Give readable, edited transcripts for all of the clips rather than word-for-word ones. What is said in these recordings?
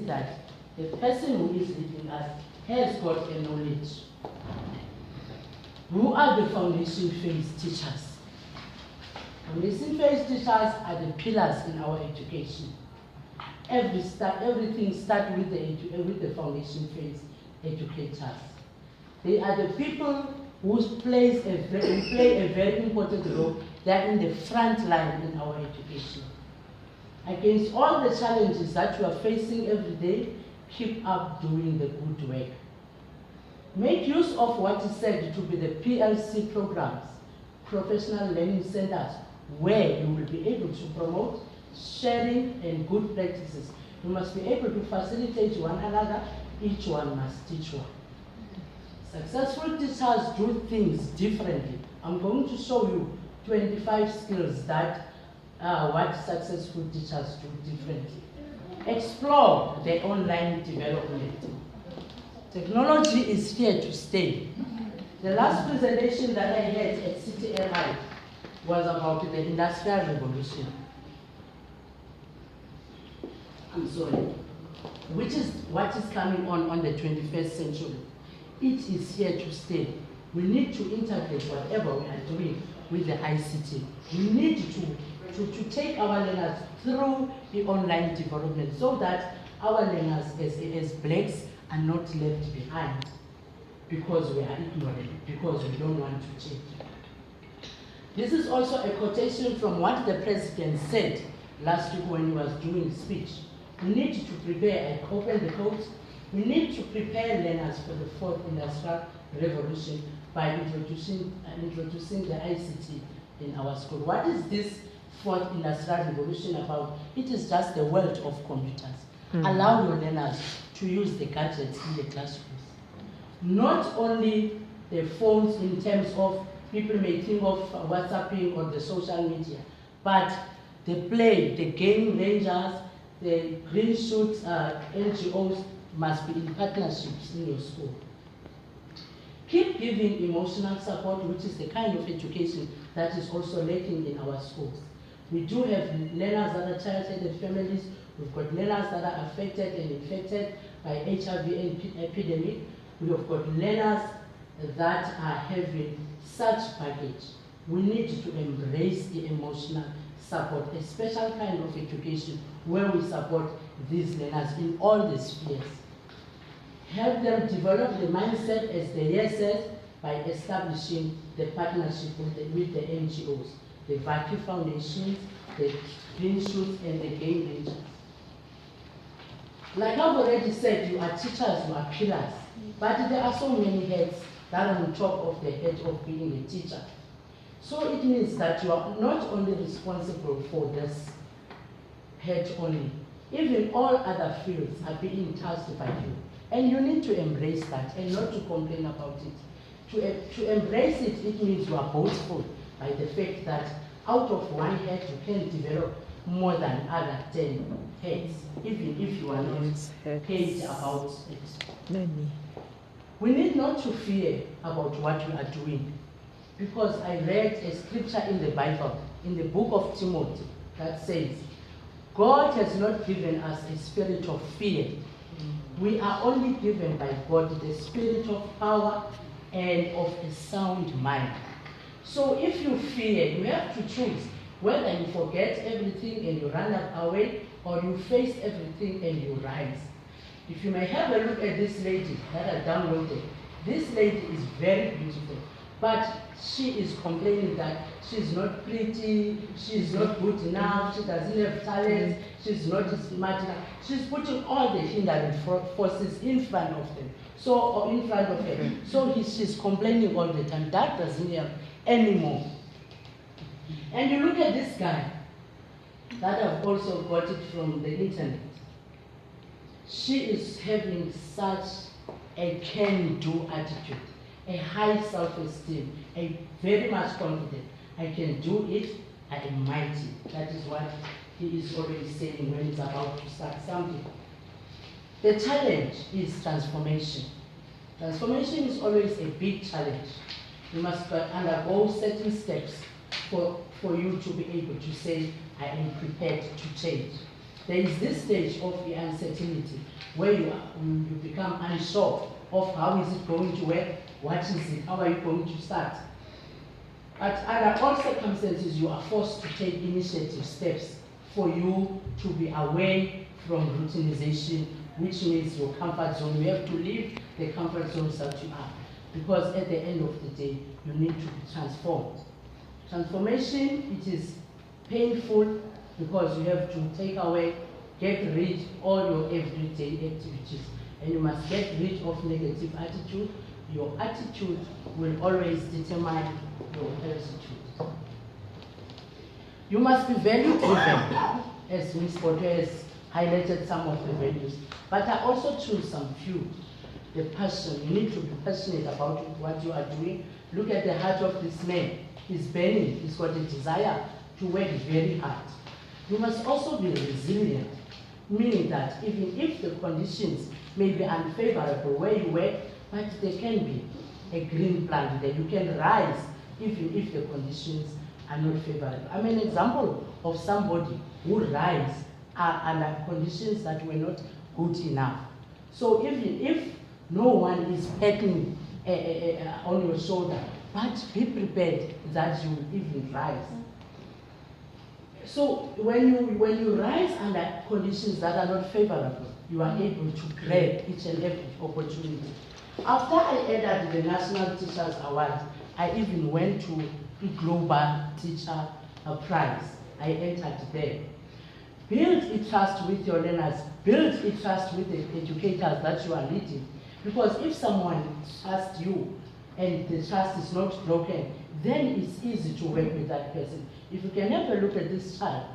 see that the person who is leading us has got a knowledge. Who are the foundation phase teachers? Foundation phase teachers are the pillars in our education. Everything starts with the foundation phase educators. They are the people who play a very important role. They are in the front line in our education. Against all the challenges that you are facing every day, keep up doing the good work. Make use of what is said to be the PLC programs, professional learning centers, where you will be able to promote sharing and good practices. You must be able to facilitate one another, each one must teach one. Successful teachers do things differently. I'm going to show you 25 skills that what successful teachers do differently. Explore the online development. Technology is here to stay. The last presentation that I had at CTLI was about the Industrial Revolution. I'm sorry. Which is what is coming on the 21st century. It is here to stay. We need to integrate whatever we are doing with the ICT. We need to take our learners through the online development so that our learners as blacks are not left behind because we are ignorant, because we don't want to change. This is also a quotation from what the president said last week when he was doing his speech. We need to prepare, I open the quote, we need to prepare learners for the fourth industrial revolution by introducing the ICT in our school. What is this fourth industrial revolution about? It is just the world of computers. Allow your learners to use the gadgets in the classrooms. Not only the phones in terms of people may think of WhatsApping or the social media, but the play, the game rangers, the green shoots, NGOs must be in partnerships in your school. Keep giving emotional support, which is the kind of education that is also lacking in our schools. We do have learners that are child-headed families. We've got learners that are affected and infected by HIV epidemic. We have got learners that are having such baggage. We need to embrace the emotional support, a special kind of education where we support these learners in all the spheres. Help them develop the mindset, as the year says, by establishing the partnership with the NGOs, the Vacuum Foundations, the Green Shoots, and the Game Rangers. Like I've already said, you are teachers, you are pillars, but there are so many heads that are on top of the head of being a teacher. So it means that you are not only responsible for this head only, even all other fields are being tasked by you. And you need to embrace that and not to complain about it. To embrace it, it means you are boastful by the fact that out of one head you can develop more than other 10 heads, even if you are not paid about it. We need not to fear about what we are doing, because I read a scripture in the Bible, in the book of Timothy, that says, God has not given us a spirit of fear. We are only given by God the spirit of power and of a sound mind. So if you fear, you have to choose whether you forget everything and you run away, or you face everything and you rise. If you may have a look at this lady that I downloaded, this lady is very beautiful, but she is complaining that she's not pretty, she's not good enough, she doesn't have talent, she's not smart enough. She's putting all the hindering forces in front of them, or in front of her. So she's complaining all the time. That doesn't help anymore. And you look at this guy, that I've also got it from the internet. She is having such a can-do attitude, a high self-esteem, a very much confident. I can do it, I am mighty. That is what he is already saying when he's about to start something. The challenge is transformation. Transformation is always a big challenge. You must undergo certain steps for you to be able to say, I am prepared to change. there is this stage of the uncertainty where you become unsure of how is it going to work, what is it, how are you going to start. But under all circumstances, you are forced to take initiative steps for you to be away from routinization, which means your comfort zone. You have to leave the comfort zones that you are, because at the end of the day, you need to be transformed. Transformation, it is painful because you have to take away, get rid of all your everyday activities, and you must get rid of negative attitude. Your attitude will always determine your attitude. You must be value driven, as Ms. Boto has highlighted some of the values, but I also choose some few. The passion, you need to be passionate about what you are doing. Look at the heart of this man. He's burning, he's got a desire to work very hard. You must also be resilient, meaning that even if the conditions may be unfavorable where you work, but there can be a green plant there. You can rise even if the conditions are not favorable. I'm an example of somebody who rise under conditions that were not good enough. So even if no one is patting on your shoulder, but be prepared that you will even rise. So when you rise under conditions that are not favorable, you are able to grab each and every opportunity. After I entered the National Teachers Award, I even went to the Global Teacher Prize. I entered there. Build a trust with your learners, build a trust with the educators that you are leading. Because if someone trusts you and the trust is not broken, then it's easy to work with that person. If you can have a look at this child,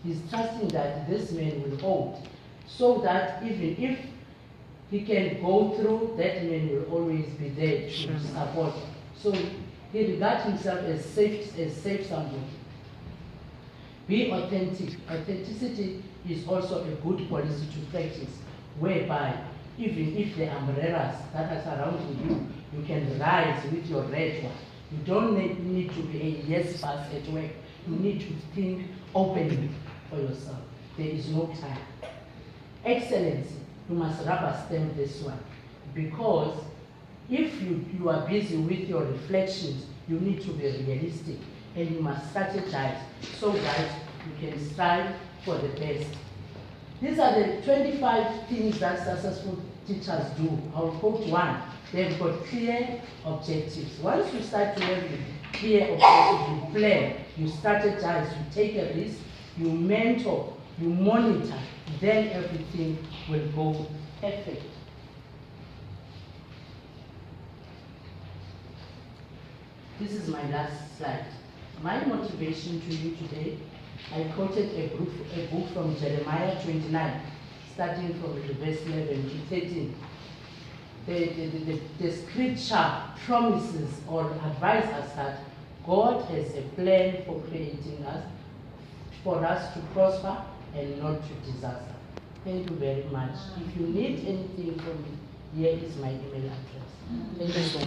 he's trusting that this man will hold, so that even if he can go through, that man will always be there to support. So he regards himself as safe somebody. Be authentic. Authenticity is also a good policy to practice, whereby even if the umbrellas that are surrounding you, you can rise with your red one. You don't need to be a yes pass at work. You need to think openly for yourself. There is no time. Excellency, you must rubber stamp this one, because if you are busy with your reflections, you need to be realistic and you must strategize so that you can strive for the best. These are the 25 things that successful teachers do. I'll quote one. They've got clear objectives. Once you start to have clear objectives, you plan, you strategize, you take a risk, you mentor, you monitor, then everything will go perfect. This is my last slide. My motivation to you today, I quoted a book from Jeremiah 29, starting from verse 11 to 13. The scripture promises or advises us that God has a plan for creating us, for us to prosper and not to disaster. Thank you very much. If you need anything from me, here is my email address. Thank you so much.